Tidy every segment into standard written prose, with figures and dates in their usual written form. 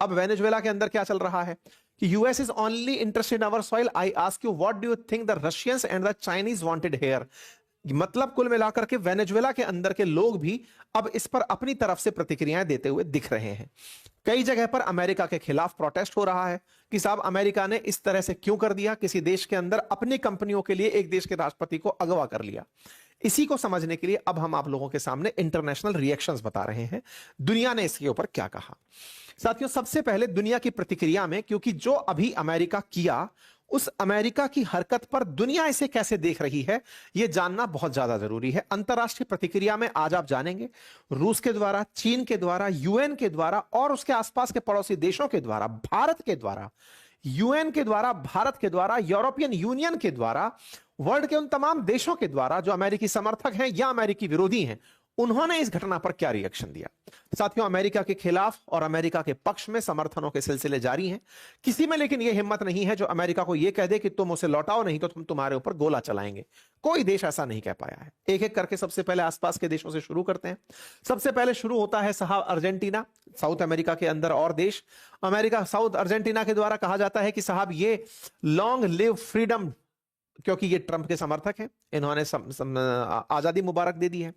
अब वेनेजुएला के अंदर क्या चल रहा है कि US is only interested in our soil, I ask you what do you think the Russians and the Chinese wanted here. मतलब कुल मिलाकर के वेनेजुएला के अंदर के लोग भी अब इस पर अपनी तरफ से प्रतिक्रियाएं देते हुए दिख रहे हैं। कई जगह पर अमेरिका के खिलाफ प्रोटेस्ट हो रहा है कि साहब अमेरिका ने इस तरह से क्यों कर दिया, किसी देश के अंदर अपनी कंपनियों के लिए एक देश के राष्ट्रपति को अगवा कर लिया। इसी को समझने के लिए अब हम आप लोगों के सामने इंटरनेशनल रिएक्शंस बता रहे हैं, दुनिया ने इसके ऊपर क्या कहा। साथियों, सबसे पहले दुनिया की प्रतिक्रिया में, क्योंकि जो अभी अमेरिका किया, उस अमेरिका की हरकत पर दुनिया इसे कैसे देख रही है यह जानना बहुत ज्यादा जरूरी है। अंतरराष्ट्रीय प्रतिक्रिया में आज आप जानेंगे रूस के द्वारा, चीन के द्वारा, यूएन के द्वारा और उसके आसपास के पड़ोसी देशों के द्वारा, भारत के द्वारा, यूएन के द्वारा, भारत के द्वारा, यूरोपियन यूनियन के द्वारा, वर्ल्ड के उन तमाम देशों के द्वारा जो अमेरिकी समर्थक हैं या अमेरिकी विरोधी हैं, उन्होंने इस घटना पर क्या रिएक्शन दिया। साथियों, अमेरिका के खिलाफ और अमेरिका के पक्ष में समर्थनों के सिलसिले जारी हैं। किसी में लेकिन यह हिम्मत नहीं है जो अमेरिका को यह कह दे कि तुम उसे लौटाओ, नहीं तो हम तुम्हारे ऊपर गोला चलाएंगे। कोई देश ऐसा नहीं कह पाया है। एक एक करके सबसे पहले आसपास के देशों से शुरू करते हैं। सबसे पहले शुरू होता है साहब अर्जेंटीना, साउथ अमेरिका के अंदर और देश। अमेरिका साउथ अर्जेंटीना के द्वारा कहा जाता है कि साहब ये लॉन्ग लिव फ्रीडम, क्योंकि ये ट्रंप के समर्थक हैं, इन्होंने आजादी मुबारक दे दी है।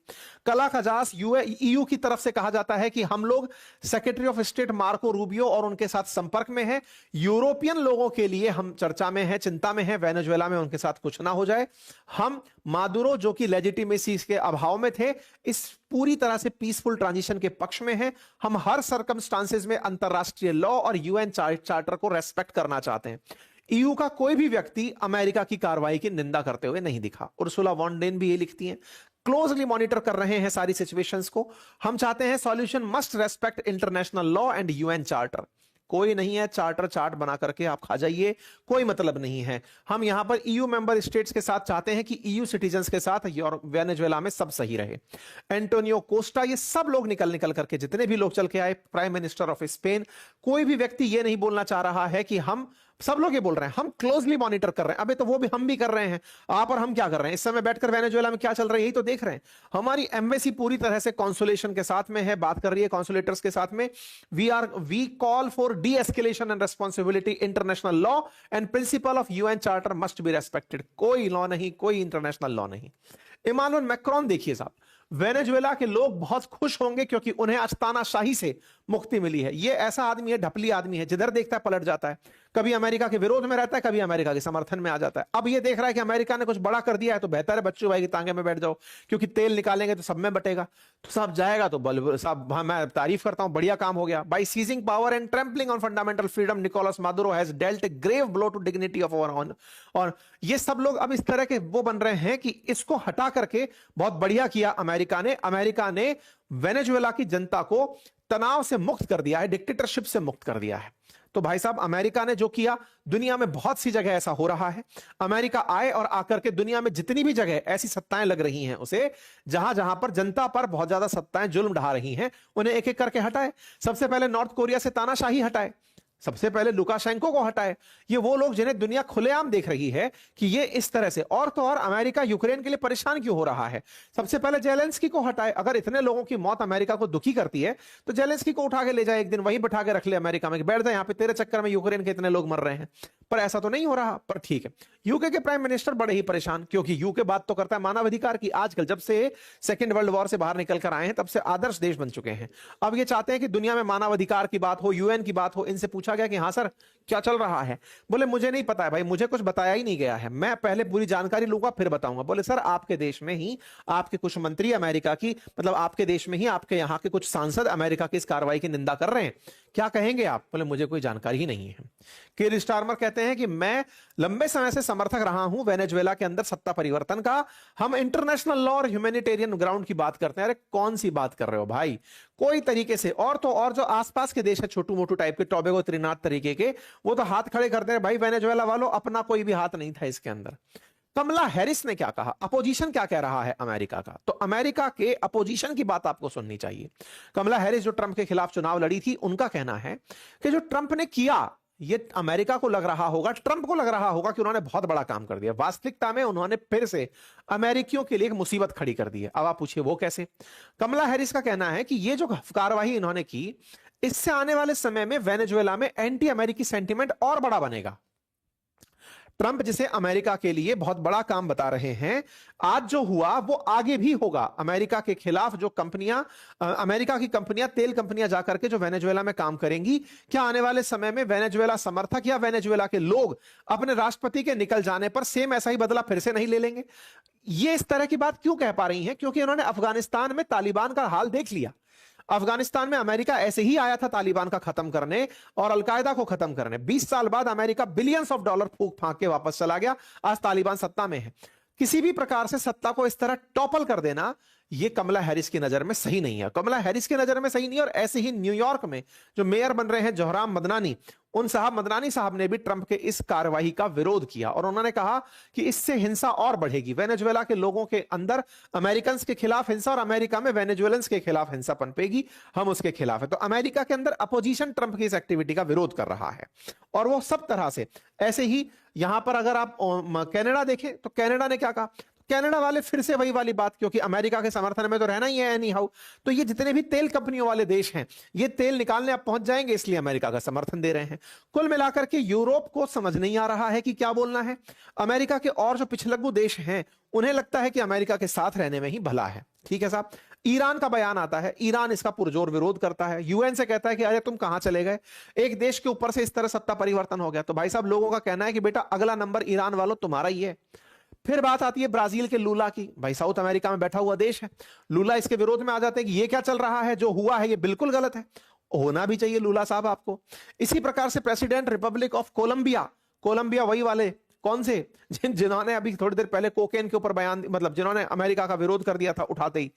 कला खजास ईयू की तरफ से कहा जाता है कि हम लोग secretary of state Marco Rubio और उनके साथ संपर्क में हैं। यूरोपियन लोगों के लिए हम चर्चा में हैं, चिंता में हैं, वेनेजुएला में उनके साथ कुछ ना हो जाए। हम मादुरो जो कि लेजिटिमेसी के अभाव में थे, इस पूरी तरह से पीसफुल ट्रांजिशन के पक्ष में हैं। हम हर सर्कमस्टांसेस में अंतरराष्ट्रीय लॉ और यूएन चार्टर को रेस्पेक्ट करना चाहते हैं। ईयू का कोई भी व्यक्ति अमेरिका की कार्रवाई की निंदा करते हुए नहीं दिखा। उर्सुला वॉन डेन भी ये लिखती हैं, क्लोजली मॉनिटर कर रहे हैं सारी सिचुएशंस को। हम चाहते हैं solution must respect international law and UN charter. कोई नहीं है चार्टर चार्ट बना करके आप खा जाइए, कोई मतलब नहीं है। हम यहां पर ईयू मेंबर स्टेट्स के साथ चाहते हैं कि ईयू सिटीजन्स के साथ वेनेजुएला में सब सही रहे। एंटोनियो कोस्टा, ये सब लोग निकल करके, जितने भी लोग चल के आए, प्राइम मिनिस्टर ऑफ स्पेन, कोई भी व्यक्ति ये नहीं बोलना चाह रहा है कि हम, सब लोग ये बोल रहे हैं हम क्लोजली मॉनिटर कर रहे हैं। अबे तो वो भी हम भी कर रहे हैं। आप और हम क्या कर रहे हैं? इस समय बैठकर वेनेजुएला में क्या चल रहा है यही तो देख रहे हैं। हमारी एम्बेसी पूरी तरह से कॉन्सुलेशन के साथ में है, बात कर रही है कॉन्सुलेटर्स के साथ में। We call for de escalation and responsibility, international law and principle of UN charter must be respected. कोई लॉ नहीं, कोई इंटरनेशनल लॉ नहीं। इमानुएल मैक्रोन देखिए साहब, वेनेजुएला के लोग बहुत खुश होंगे क्योंकि उन्हें आज तानाशाही से मुक्ति मिली है। ये ऐसा आदमी है, ढपली आदमी है, जिधर देखता है पलट जाता है। कभी अमेरिका के विरोध में रहता है, कभी अमेरिका के समर्थन में आ जाता है। अब ये देख रहा है कि अमेरिका ने कुछ बड़ा कर दिया है तो बेहतर है बच्चों भाई की तांगे में बैठ जाओ, क्योंकि तेल निकालेंगे तो सब में बटेगा। तो साहब जाएगा तो साहब मैं तारीफ करता हूं, बढ़िया काम हो गया। By seizing power and trampling on fundamental freedom, Nicolas Maduro has dealt a grave blow to dignity of our own. और ये सब लोग अब इस तरह के वो बन रहे हैं कि इसको हटा करके बहुत बढ़िया किया अमेरिका ने। अमेरिका ने वेनेजुएला की जनता को तनाव से मुक्त कर दिया है, डिक्टेटरशिप से मुक्त कर दिया है। तो भाई साहब अमेरिका ने जो किया, दुनिया में बहुत सी जगह ऐसा हो रहा है। अमेरिका आए और आकर के दुनिया में जितनी भी जगह ऐसी सत्ताएं लग रही हैं उसे, जहां जहां पर जनता पर बहुत ज्यादा सत्ताएं जुल्म ढा रही हैं, उन्हें एक एक करके हटाए। सबसे पहले नॉर्थ कोरिया से तानाशाही हटाए, सबसे पहले लुकाशेंको को हटाए। ये वो लोग जिन्हें दुनिया खुलेआम देख रही है कि ये इस तरह से, और तो और अमेरिका यूक्रेन के लिए परेशान क्यों हो रहा है। सबसे पहले जेलेंस्की को हटाए। अगर इतने लोगों की मौत अमेरिका को दुखी करती है तो जेलेंस्की को उठा के ले जाए, एक दिन वहीं बैठा के रख ले अमेरिका में, बैठ जाए यहां पे, तेरे चक्कर में यूक्रेन के इतने लोग मर रहे हैं। पर ऐसा तो नहीं हो रहा। पर ठीक है, यूके के प्राइम मिनिस्टर बड़े ही परेशान, क्योंकि यूके बात तो करता है मानवाधिकार की। आजकल जब से सेकेंड वर्ल्ड वॉर से बाहर निकल कर आए हैं तब से आदर्श देश बन चुके हैं। अब ये चाहते हैं कि दुनिया में मानवाधिकार की बात हो, यूएन की बात हो। इनसे पूछा गया कि हाँ सर क्या चल रहा है? बोले मुझे नहीं पता है भाई, मुझे कुछ बताया ही नहीं गया है, मैं पहले पूरी जानकारी लूंगा फिर बताऊंगा। बोले सर आपके देश में ही आपके कुछ मंत्री अमेरिका की, मतलब आपके देश में ही आपके यहां के कुछ सांसद अमेरिका की इस कार्रवाई की निंदा कर रहे हैं, क्या कहेंगे आप? बोले मुझे कोई जानकारी ही नहीं है। कीर स्टारमर कहते हैं कि मैं लंबे समय से समर्थक रहा हूं वेनेजुएला के अंदर सत्ता परिवर्तन का। हम इंटरनेशनल लॉ और ह्यूमैनिटेरियन ग्राउंड की बात करते हैं। अरे कौन सी बात कर रहे हो भाई, कोई तरीके से। और तो और जो आसपास के देश है छोटू मोटू टाइप के, टोबैगो त्रिनाद तरीके के, वो तो हाथ खड़े करते हैं। भाई वेनेजुएला वालों, अपना कोई भी हाथ नहीं था इसके अंदर। कमला हैरिस ने क्या कहा, अपोजिशन क्या कह रहा है अमेरिका का, तो अमेरिका के अपोजिशन की बात आपको सुननी चाहिए। कमला हैरिस जो ट्रंप के खिलाफ चुनाव लड़ी थी, उनका कहना है कि जो ट्रंप ने किया, ये अमेरिका को लग रहा होगा, ट्रंप को लग रहा होगा कि उन्होंने बहुत बड़ा काम कर दिया। वास्तविकता में उन्होंने फिर से अमेरिकियों के लिए एक मुसीबत खड़ी कर दी है। अब आप पूछिए वो कैसे? कमला हैरिस का कहना है कि ये जो कार्रवाई इन्होंने की, इससे आने वाले समय में वेनेजुएला में एंटी अमेरिकी सेंटीमेंट और बड़ा बनेगा। ट्रंप जिसे अमेरिका के लिए बहुत बड़ा काम बता रहे हैं, आज जो हुआ वो आगे भी होगा। अमेरिका के खिलाफ जो कंपनियां, अमेरिका की कंपनियां, तेल कंपनियां जाकर के जो वेनेजुएला में काम करेंगी, क्या आने वाले समय में वेनेजुएला समर्थक या वेनेजुएला के लोग अपने राष्ट्रपति के निकल जाने पर सेम ऐसा ही बदला फिर से नहीं ले लेंगे? ये इस तरह की बात क्यों कह पा रही हैं? क्योंकि उन्होंने अफगानिस्तान में तालिबान का हाल देख लिया। अफगानिस्तान में अमेरिका ऐसे ही आया था तालिबान का खत्म करने और अलकायदा को खत्म करने। 20 साल बाद अमेरिका बिलियंस ऑफ डॉलर फूंक फांक के वापस चला गया। आज तालिबान सत्ता में है। किसी भी प्रकार से सत्ता को इस तरह टॉपल कर देना, ये कमला हैरिस की नजर में सही नहीं है। कमला हैरिस की नजर में सही नहीं है। और ऐसे ही न्यूयॉर्क में जो मेयर बन रहे हैं जोहराम मदनानी, मदनानी साहब ने भी ट्रंप के इस कार्रवाई का विरोध किया और उन्होंने कहा कि इससे हिंसा और बढ़ेगी। वेनेजुएला के लोगों के अंदर अमेरिकन के खिलाफ हिंसा और अमेरिका में वेनेजुएलंस के खिलाफ हिंसा पनपेगी। हम उसके खिलाफ है। तो अमेरिका के अंदर अपोजिशन ट्रंप की इस एक्टिविटी का विरोध कर रहा है और वो सब तरह से। ऐसे ही यहां पर अगर आप कनाडा देखें तो कनाडा ने क्या कहा? कनाडा वाले फिर से वही वाली बात, क्योंकि अमेरिका के समर्थन में तो रहना ही है एनी हाउ। तो ये जितने भी तेल कंपनियों वाले देश हैं, ये तेल निकालने अब पहुंच जाएंगे, इसलिए अमेरिका का समर्थन दे रहे हैं। कुल मिलाकर के यूरोप को समझ नहीं आ रहा है कि क्या बोलना है। अमेरिका के और जो पिछलग्गू देश हैं, उन्हें लगता है कि अमेरिका के साथ रहने में ही भला है। ठीक है साहब। ईरान का बयान आता है, ईरान इसका पुरजोर विरोध करता है। यूएन से कहता है कि अरे तुम कहां चले गए, एक देश के ऊपर से इस तरह सत्ता परिवर्तन हो गया। तो भाई साहब, लोगों का कहना है कि बेटा अगला नंबर ईरान वालों तुम्हारा ही है। फिर बात आती है ब्राजील के लूला की। भाई साउथ अमेरिका में बैठा हुआ देश है, लूला इसके विरोध में आ जाते हैं कि ये क्या चल रहा है, जो हुआ है ये बिल्कुल गलत है, होना भी चाहिए लूला साहब आपको। इसी प्रकार से president republic of Colombia, Colombia वही वाले कौन से जिन्होंने अभी थोड़ी देर पहले कोकेन के ऊपर बयान, मतलब जिन्होंने अमेरिका का विरोध कर दिया था उठाते ही,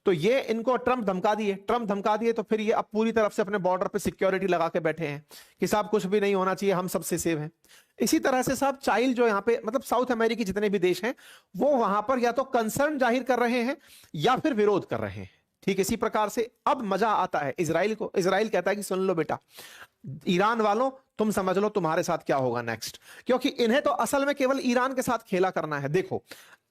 तो ये इनको ट्रंप धमका दिए। तो फिर ये अब पूरी तरफ से अपने बॉर्डर पे सिक्योरिटी लगा के बैठे हैं कि साहब कुछ भी नहीं होना चाहिए, हम सबसे सेव हैं। इसी तरह से साहब चाइल्ड जो यहाँ पे, मतलब साउथ अमेरिकी जितने भी देश हैं, वो वहां पर या तो कंसर्न जाहिर कर रहे हैं या फिर विरोध कर रहे हैं। ठीक इसी प्रकार से अब मजा आता है इजराइल को। इजराइल कहता है कि सुन लो बेटा, ईरान वालों तुम समझ लो तुम्हारे साथ क्या होगा नेक्स्ट, क्योंकि इन्हें तो असल में केवल ईरान के साथ खेला करना है। देखो,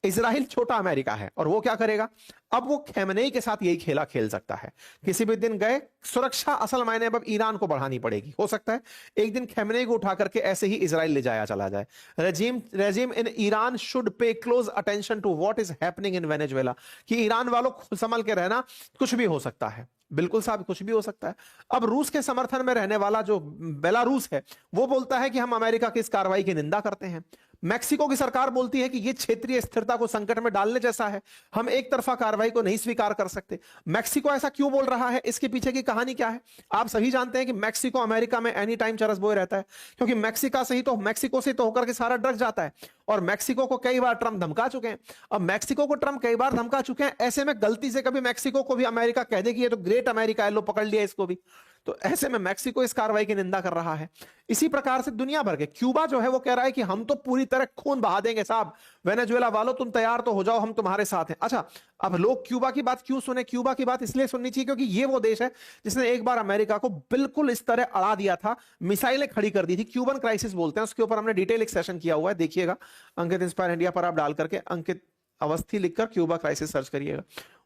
इजराइल छोटा अमेरिका है और वो क्या करेगा, अब वो खैमनेई के साथ यही खेला खेल सकता है। किसी भी दिन गए, सुरक्षा असल मायने अब ईरान को बढ़ानी पड़ेगी। हो सकता है एक दिन खैमनेई को उठा करके ऐसे ही इजराइल ले जाया चला जाए। Regime in Iran should pay close attention to what is happening in Venezuela, कि ईरान वालों खुद संभल के रहना, कुछ भी हो सकता है। बिल्कुल साहब, कुछ भी हो सकता है। अब रूस के समर्थन में रहने वाला जो बेलारूस है, वो बोलता है कि हम अमेरिका की इस कार्रवाई की निंदा करते हैं। मैक्सिको की सरकार बोलती है कि यह क्षेत्रीय स्थिरता को संकट में डालने जैसा है, हम एक तरफा कार्रवाई को नहीं स्वीकार कर सकते। मैक्सिको ऐसा क्यों बोल रहा है, इसके पीछे की कहानी क्या है? आप सभी जानते हैं कि मैक्सिको अमेरिका में एनी टाइम चरस बोए रहता है, क्योंकि मैक्सिको से तो होकर के सारा ड्रग जाता है और मैक्सिको को कई बार ट्रंप धमका चुके हैं। अब मैक्सिको को ट्रंप कई बार धमका चुके हैं, ऐसे में गलती से कभी मैक्सिको को भी अमेरिका कह दे कि ये तो ग्रेट अमेरिका है, लो पकड़ लिया इसको भी, तो ऐसे में मैक्सिको इस कार्रवाई की निंदा कर रहा है। इसी प्रकार से दुनिया भर के, क्यूबा जो है वो कह रहा है कि हम तो पूरी तरह खून बहा देंगे साहब, वेनेजुएला वालों तुम तैयार तो हो जाओ, हम तुम्हारे साथ हैं। अच्छा, अब लोग क्यूबा की बात क्यों सुने? क्यूबा की बात इसलिए सुननी चाहिए क्योंकि ये वो देश है जिसने एक बार अमेरिका को बिल्कुल इस तरह अड़ा दिया था, मिसाइलें खड़ी कर दी थी। क्यूबन क्राइसिस बोलते हैं, उसके ऊपर हमने डिटेल एक सेशन किया हुआ है, देखिएगा। अंकित इंस्पायर इंडिया पर आप डाल करके अंकित अवस्थी लिखकर क्यूबा क्राइसिस सर्च करिएगा,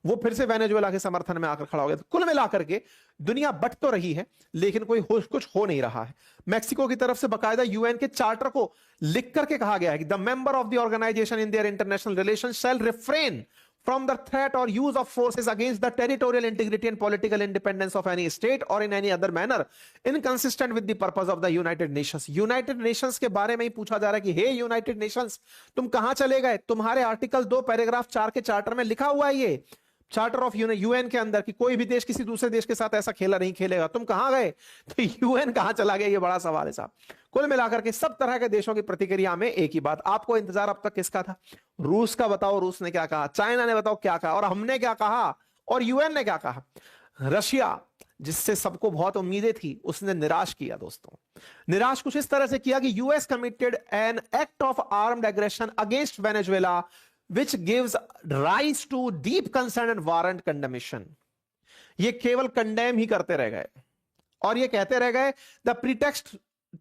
वो फिर से वेनेजुएला के समर्थन में आकर खड़ा हो गया। तो कुल मिलाकर के दुनिया बट तो रही है, लेकिन कुछ हो नहीं रहा है। मैक्सिको की तरफ से बकायदा यूएन के चार्टर को लिख करके कहा गया है कि the member of the organisation in their international relations shall refrain from the threat or use of forces against the territorial integrity and political independence of any state or in any other manner inconsistent with the purpose of the United Nations। United Nations के बारे में ही पूछा जा रहा है कि हे United Nations, तुम कहां चले गए? तुम्हारे आर्टिकल 2 पैराग्राफ 4 के चार्टर में लिखा हुआ है, ये चार्टर ऑफ यूएन के अंदर, कि कोई भी देश किसी दूसरे देश के साथ ऐसा खेला नहीं खेलेगा। तुम कहां गए? तो यूएन कहां चला गया, ये बड़ा सवाल है साहब। कुल मिलाकर के सब तरह के देशों की प्रतिक्रिया में एक ही बात, आपको इंतजार अब तक किसका था? रूस का। बताओ रूस ने क्या कहा, चाइना ने बताओ क्या कहा, और हमने क्या कहा, और यूएन ने क्या कहा। रशिया, जिससे सबको बहुत उम्मीदें थी, उसने निराश किया दोस्तों। निराश कुछ इस तरह से किया कि US committed an act of armed aggression against Venezuela which gives rise to deep concern and warrant condemnation। ये केवल कंडेम ही करते रह गए और ये कहते रह गए the pretext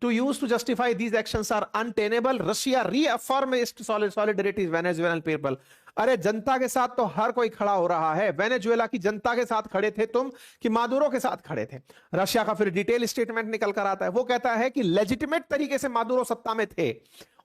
to use to justify these actions are untenable। Russia reaffirm its solidarity with Venezuelan people। अरे जनता के साथ तो हर कोई खड़ा हो रहा है। वेनेजुएला की जनता के साथ खड़े थे तुम कि मादुरो के साथ खड़े थे? रशिया का फिर डिटेल स्टेटमेंट निकल कर आता है, वो कहता है कि लेजिटिमेट तरीके से मादुरो सत्ता में थे,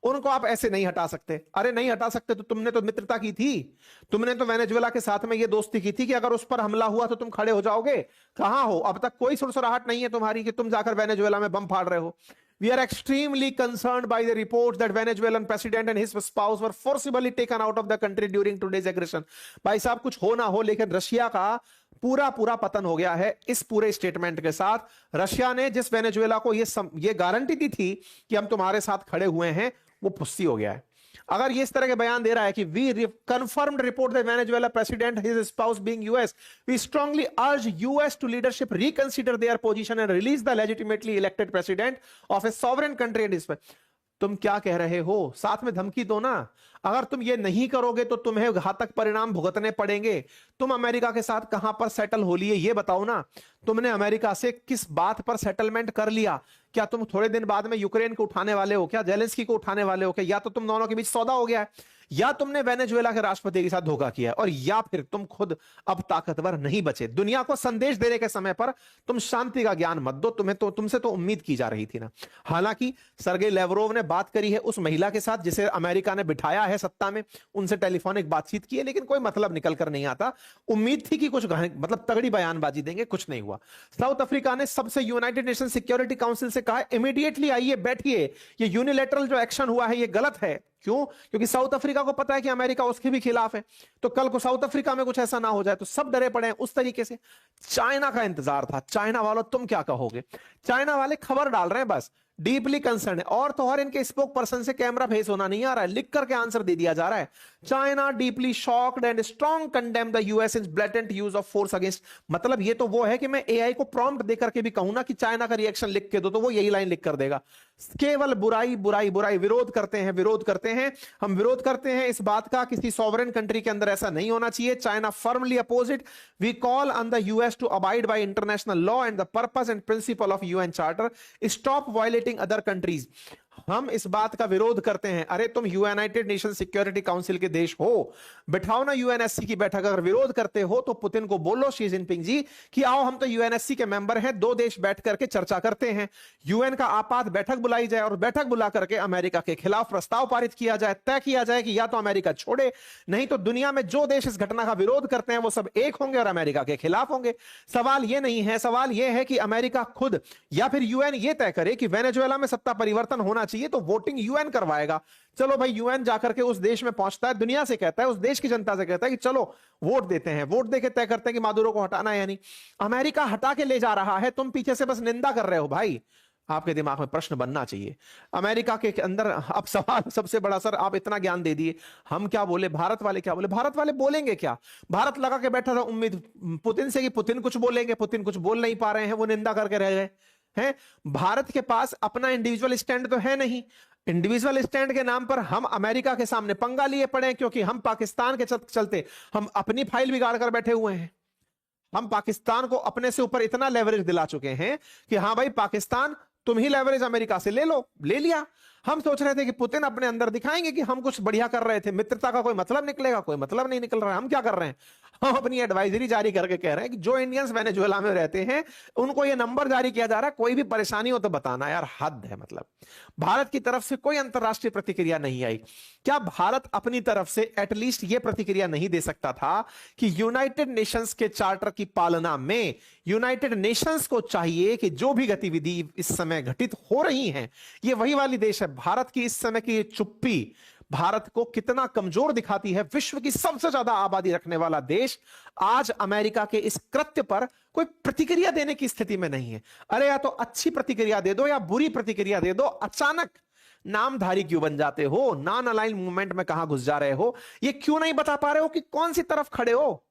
उनको आप ऐसे नहीं हटा सकते। अरे नहीं हटा सकते तो तुमने तो मित्रता की थी, तुमने तो वेनेजुएला के साथ में ये दोस्ती की थी कि अगर उस पर हमला हुआ तो तुम खड़े हो जाओगे। कहां हो? अब तक कोई सुरसराहट नहीं है तुम्हारी कि तुम जाकर वेनेजुएला में बम फाड़ रहे हो। We are extremely concerned by the reports that Venezuelan president and his spouse were forcibly taken out of the country during today's aggression. भाई साहब कुछ हो ना हो, लेकिन रशिया का पूरा पूरा पतन हो गया है इस पूरे स्टेटमेंट के साथ। रशिया ने जिस वेनेजुएला को ये गारंटी दी थी कि हम तुम्हारे साथ खड़े हुए हैं, वो पुस्ती हो गया है। अगर ये इस तरह के बयान दे रहा है कि we confirmed report the Venezuela president his spouse being US, we strongly urge US to leadership reconsider their position and release the legitimately elected president of a sovereign country and इस। तुम क्या कह रहे हो? साथ में धमकी दो ना। अगर तुम ये नहीं करोगे तो तुम्हें घातक परिणाम भुगतने पड़ेंगे। तुम अमेरिका के साथ कहां पर सेटल हो लिए ये बताओ ना। तुमने अमेरिका से किस बात पर सेटलमेंट कर लिया? क्या तुम थोड़े दिन बाद में यूक्रेन को उठाने वाले हो? क्या जेलेंस्की को उठाने वाले हो? क्या या तो तुम दोनों के बीच सौदा हो गया है, या तुमने वेनेजुएला के राष्ट्रपति के साथ धोखा किया है, और या फिर तुम खुद अब ताकतवर नहीं बचे। दुनिया को संदेश देने के समय पर तुम शांति का ज्ञान मत दो। तुमसे तो उम्मीद की जा रही थी ना। हालांकि सर्गेई लेवरोव ने बात करी है उस महिला के साथ जिसे अमेरिका ने बिठाया है सत्ता में, उनसे टेलीफोनिक बातचीत की है, लेकिन कोई मतलब निकल कर नहीं आता। उम्मीद थी कि कुछ मतलब तगड़ी बयानबाजी देंगे, कुछ नहीं हुआ। साउथ अफ्रीका ने सबसे यूनाइटेड नेशन सिक्योरिटी काउंसिल से कहा इमीडिएटली आइए बैठिए, ये यूनिलैटरल जो एक्शन हुआ है ये गलत है। क्यों? क्योंकि साउथ अफ्रीका को पता है कि अमेरिका उसके भी खिलाफ है, तो कल को साउथ अफ्रीका में कुछ ऐसा ना हो जाए, तो सब डरे पड़े हैं उस तरीके से। चाइना का इंतजार था। चाइना वालों तुम क्या कहोगे? चाइना वाले खबर डाल रहे हैं बस, डीपली कंसर्न है, और तो और इनके स्पोक पर्सन से कैमरा फेस होना नहीं आ रहा है, लिख करके आंसर दे दिया जा रहा है। China deeply shocked and strong condemn the US in blatant use of force against. मतलब ये तो वो है कि मैं एआई को प्रॉम्प्ट देकर के भी कहूं ना कि चाइना का रिएक्शन लिख के दो, तो वो यही लाइन लिख कर देगा। केवल बुराई बुराई बुराई, विरोध करते हैं, विरोध करते हैं, हम विरोध करते हैं इस बात का। किसी सॉवरेन कंट्री के अंदर ऐसा नहीं होना चाहिए। China firmly oppose it. We call on the US to abide by international law and the purpose and principle of UN charter, stop violating other countries. हम इस बात का विरोध करते हैं। अरे तुम यूनाइटेड नेशन सिक्योरिटी काउंसिल के देश हो, बिठाओ ना यूएनएससी की बैठक। अगर विरोध करते हो तो पुतिन को बोलो, शी जिनपिंग जी, कि आओ हम तो यूएनएससी के मेंबर हैं, दो देश बैठ करके चर्चा करते हैं। यूएन का आपात बैठक बुलाई जाए और बैठक बुला करके अमेरिका के खिलाफ प्रस्ताव पारित किया जाए। तय किया जाए कि या तो अमेरिका छोड़े, नहीं तो दुनिया में जो देश इस घटना का विरोध करते हैं वो सब एक होंगे और अमेरिका के खिलाफ होंगे। सवाल ये नहीं है, सवाल ये है कि अमेरिका खुद या फिर यूएन ये तय करे कि वेनेजुएला में सत्ता परिवर्तन होना चाहिए, तो वोटिंग यूएन करवाएगा। चलो भाई, यूएन जाकर के उस देश में पहुंचता है, दुनिया से कहता है, उस देश की जनता से कहता है कि चलो वोट देते हैं, वोट देके तय करते हैं कि मादुरो को हटाना है या नहीं। अमेरिका हटा के ले जा रहा है, तुम पीछे से बस निंदा कर रहे हो। भाई आपके दिमाग में प्रश्न बनना चाहिए। अमेरिका के अंदर अब सवाल सबसे बड़ा, सर आप इतना ज्ञान दे दिए, हम क्या बोले, भारत वाले क्या बोले? भारत वाले बोलेंगे क्या? भारत लगा के बैठा था उम्मीद पुतिन से कि पुतिन कुछ बोलेंगे, पुतिन कुछ बोल नहीं पा रहे हैं, वो निंदा करके रह गए हैं। भारत के पास अपना इंडिविजुअल स्टैंड तो है नहीं। इंडिविजुअल स्टैंड के नाम पर हम अमेरिका के सामने पंगा लिए पड़े हैं, क्योंकि हम पाकिस्तान के चलते हम अपनी फाइल बिगाड़ कर बैठे हुए हैं। हम पाकिस्तान को अपने से ऊपर इतना लेवरेज दिला चुके हैं कि हाँ भाई पाकिस्तान, तुम ही लेवरेज अमेरिका से ले लो, ले लिया। हम सोच रहे थे कि पुतिन अपने अंदर दिखाएंगे कि हम कुछ बढ़िया कर रहे थे, मित्रता का कोई मतलब निकलेगा, कोई मतलब नहीं निकल रहा है। हम क्या कर रहे हैं? हम अपनी एडवाइजरी जारी करके कह रहे हैं कि जो इंडियंस वेनेजुएला में रहते हैं उनको ये नंबर जारी किया जा रहा है, कोई भी परेशानी हो तो बताना। यार हद है। मतलब भारत की तरफ से कोई अंतरराष्ट्रीय प्रतिक्रिया नहीं आई। क्या भारत अपनी तरफ से एटलीस्ट ये प्रतिक्रिया नहीं दे सकता था कि यूनाइटेड नेशंस के चार्टर की पालना में यूनाइटेड नेशंस को चाहिए कि जो भी गतिविधि इस समय घटित हो रही हैं, ये वही वाली देश है। भारत की इस समय की चुप्पी भारत को कितना कमजोर दिखाती है। विश्व की सबसे ज्यादा आबादी रखने वाला देश आज अमेरिका के इस कृत्य पर कोई प्रतिक्रिया देने की स्थिति में नहीं है। अरे या तो अच्छी प्रतिक्रिया दे दो या बुरी प्रतिक्रिया दे दो। अचानक नामधारी क्यों बन जाते हो? नॉन अलाइन मूवमेंट में कहां घुस जा रहे हो? ये क्यों नहीं बता पा रहे हो कि कौन सी तरफ खड़े हो?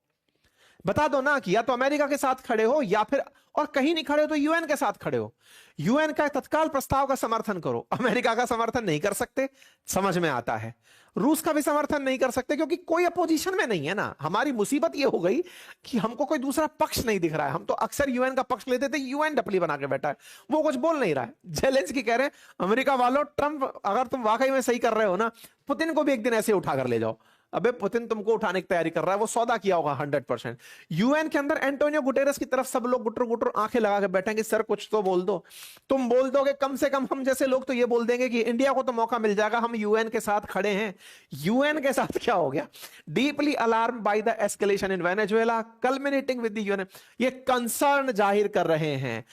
बता दो ना कि या तो अमेरिका के साथ खड़े हो या फिर, और कहीं नहीं खड़े हो तो यूएन के साथ खड़े हो। यूएन का तत्काल प्रस्ताव का समर्थन करो। अमेरिका का समर्थन नहीं कर सकते, समझ में आता है। रूस का भी समर्थन नहीं कर सकते क्योंकि कोई अपोजिशन में नहीं है ना। हमारी मुसीबत यह हो गई कि हमको कोई दूसरा पक्ष नहीं दिख रहा है। हम तो अक्सर यूएन का पक्ष लेते थे, यूएन डपली बना के बैठा है, वो कुछ बोल नहीं रहा है। जेलेंस्की कह रहे हैं अमेरिका वालों, ट्रंप अगर तुम वाकई में सही कर रहे हो ना, पुतिन को भी एक दिन ऐसे उठा कर ले जाओ। अबे पुतिन तुमको उठाने की तैयारी कर रहा है, वो सौदा किया होगा 100%। यूएन के अंदर एंटोनियो गुटेरेस की तरफ सब लोग गुटर गुटर आंखें लगा के बैठेंगे, सर कुछ तो बोल दो। तुम बोल दोगे, कम से कम हम जैसे लोग तो ये बोल देंगे कि इंडिया को तो मौका मिल जाएगा, हम यूएन के साथ खड़े हैं। यूएन के साथ क्या हो गया? Deeply alarm by the escalation in Venezuela culminating with the UN, ये कंसर्न जाहिर कर रहे हैं।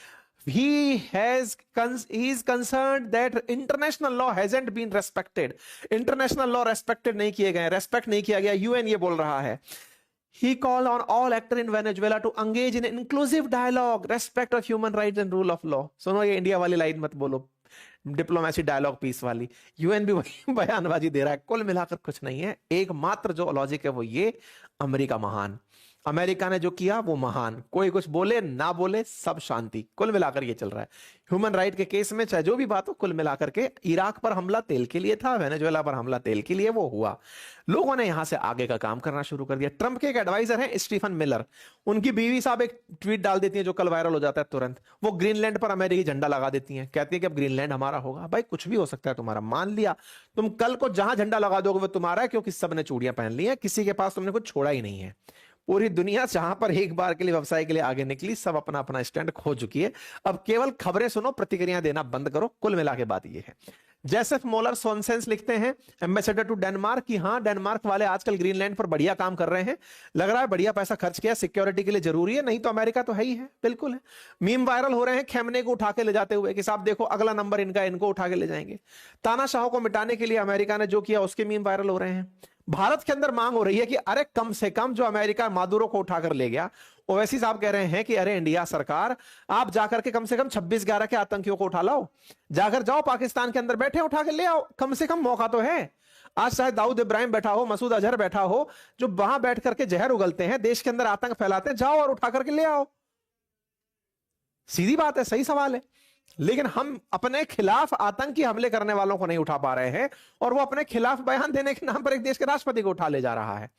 he is concerned that international law hasn't been respected, international law respected नहीं किए गए, respect नहीं किया गया, यूएन ये बोल रहा है। He called on all actors in Venezuela to engage in inclusive dialogue, respect of human rights and rule of law। सुनो, ये इंडिया वाली लाइन मत बोलो, डिप्लोमेसी डायलॉग पीस वाली। यूएन भी वही बयानबाजी दे रहा है। कुल मिलाकर कुछ नहीं है, एकमात्र जो लॉजिक है वो ये, अमेरिका महान, अमेरिका ने जो किया वो महान, कोई कुछ बोले ना बोले सब शांति। कुल मिलाकर ये चल रहा है। ह्यूमन राइट के केस में चाहे जो भी बात हो, कुल मिलाकर के इराक पर हमला तेल के लिए था, वेनेजुएला पर हमला तेल के लिए, वो हुआ। लोगों ने यहां से आगे का काम करना शुरू कर दिया। ट्रंप के एक एडवाइजर हैं स्टीफन मिलर, उनकी बीवी साहब एक ट्वीट डाल देती है जो कल वायरल हो जाता है तुरंत। वो ग्रीनलैंड पर अमेरिकी झंडा लगा देती हैं, कहती है कि अब ग्रीनलैंड हमारा होगा। भाई कुछ भी हो सकता है तुम्हारा, मान लिया। तुम कल को जहां झंडा लगा दोगे वो तुम्हारा है, क्योंकि सबने चूड़ियां पहन ली है, किसी के पास तुमने कुछ छोड़ा ही नहीं है। पूरी दुनिया जहां पर एक बार के लिए व्यवसाय के लिए आगे निकली, सब अपना अपना स्टैंड खो चुकी है। अब केवल खबरें सुनो, प्रतिक्रिया देना बंद करो। कुल मिला के बात ये है। जेसेफ मोलर सोनसेंस लिखते हैं, एम्बेसडर टू डेनमार्क, कि हाँ डेनमार्क वाले आजकल ग्रीनलैंड पर बढ़िया काम कर रहे हैं, लग रहा है बढ़िया पैसा खर्च किया, सिक्योरिटी के लिए जरूरी है, नहीं तो अमेरिका तो है ही है, बिल्कुल है। मीम वायरल हो रहे हैं खेमने को उठा के ले जाते हुए कि साहब देखो अगला नंबर इनका, इनको उठा के ले जाएंगे। तानाशाह को मिटाने के लिए अमेरिका ने जो किया उसके मीम वायरल हो रहे हैं। भारत के अंदर मांग हो रही है कि अरे कम से कम जो अमेरिका मादुरो को उठाकर ले गया, ओवैसी साहब कह रहे हैं कि अरे इंडिया सरकार, आप जाकर के कम से कम 26-11 के आतंकियों को उठा लाओ, जाकर जाओ पाकिस्तान के अंदर बैठे उठा के ले आओ, कम से कम मौका तो है। आज चाहे दाऊद इब्राहिम बैठा हो, मसूद अजहर बैठा हो, जो वहां बैठ करके जहर उगलते हैं, देश के अंदर आतंक फैलाते हैं, जाओ और उठा करके ले आओ। सीधी बात है, सही सवाल है। लेकिन हम अपने खिलाफ आतंकी हमले करने वालों को नहीं उठा पा रहे हैं, और वो अपने खिलाफ बयान देने के नाम पर एक देश के राष्ट्रपति को उठा ले जा रहा है।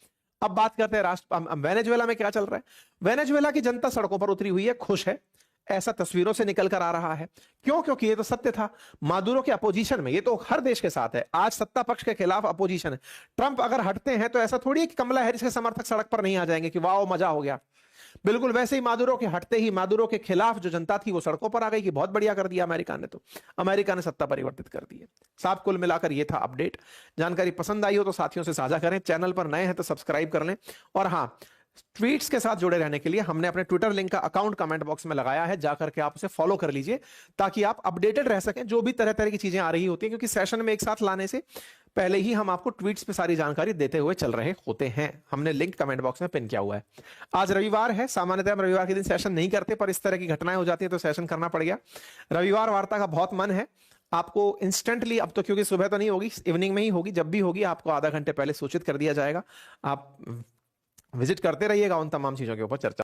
अब बात करते हैं वेनेजुएला में क्या चल रहा है। वेनेजुएला की जनता सड़कों पर उतरी हुई है, खुश है, ऐसा तस्वीरों से निकल कर आ रहा है। क्यों? क्योंकि ये तो सत्य था। मादुरो के अपोजिशन में, ये तो हर देश के साथ है, आज सत्ता पक्ष के खिलाफ अपोजिशन है। ट्रंप अगर हटते हैं तो ऐसा थोड़ी है कि कमला हैरिस के समर्थक सड़क पर नहीं आ जाएंगे कि वाह मजा हो गया। बिल्कुल वैसे ही मादुरो के हटते ही मादुरो के खिलाफ जो जनता थी वो सड़कों पर आ गई कि बहुत बढ़िया कर दिया अमेरिका ने, तो अमेरिका ने सत्ता परिवर्तित कर दी है। साहब कुल मिलाकर ये था अपडेट। जानकारी पसंद आई हो तो साथियों से साझा करें, चैनल पर नए हैं तो सब्सक्राइब कर लें। और हाँ, ट्वीट्स के साथ जुड़े रहने के लिए हमने अपने ट्विटर लिंक का अकाउंट कमेंट बॉक्स में लगाया है, जाकर के आप उसे फॉलो कर लीजिए ताकि आप अपडेटेड रह सकें जो भी तरह तरह की चीजें आ रही होती हैं, क्योंकि सेशन में एक साथ लाने से पहले ही हम आपको ट्वीट्स पे सारी जानकारी देते हुए चल रहे होते हैं। हमने लिंक कमेंट बॉक्स में पिन किया हुआ है। आज रविवार है, सामान्यतः हम रविवार के दिन सेशन नहीं करते, पर इस तरह की घटनाएं हो जाती हैं तो सेशन करना पड़ गया। रविवार वार्ता का बहुत मन है आपको इंस्टेंटली, अब तो क्योंकि सुबह तो नहीं होगी, इवनिंग में ही होगी, जब भी होगी आपको आधा घंटे पहले सूचित कर दिया जाएगा। आप विजिट करते रहिएगा, उन तमाम चीजों के ऊपर चर्चा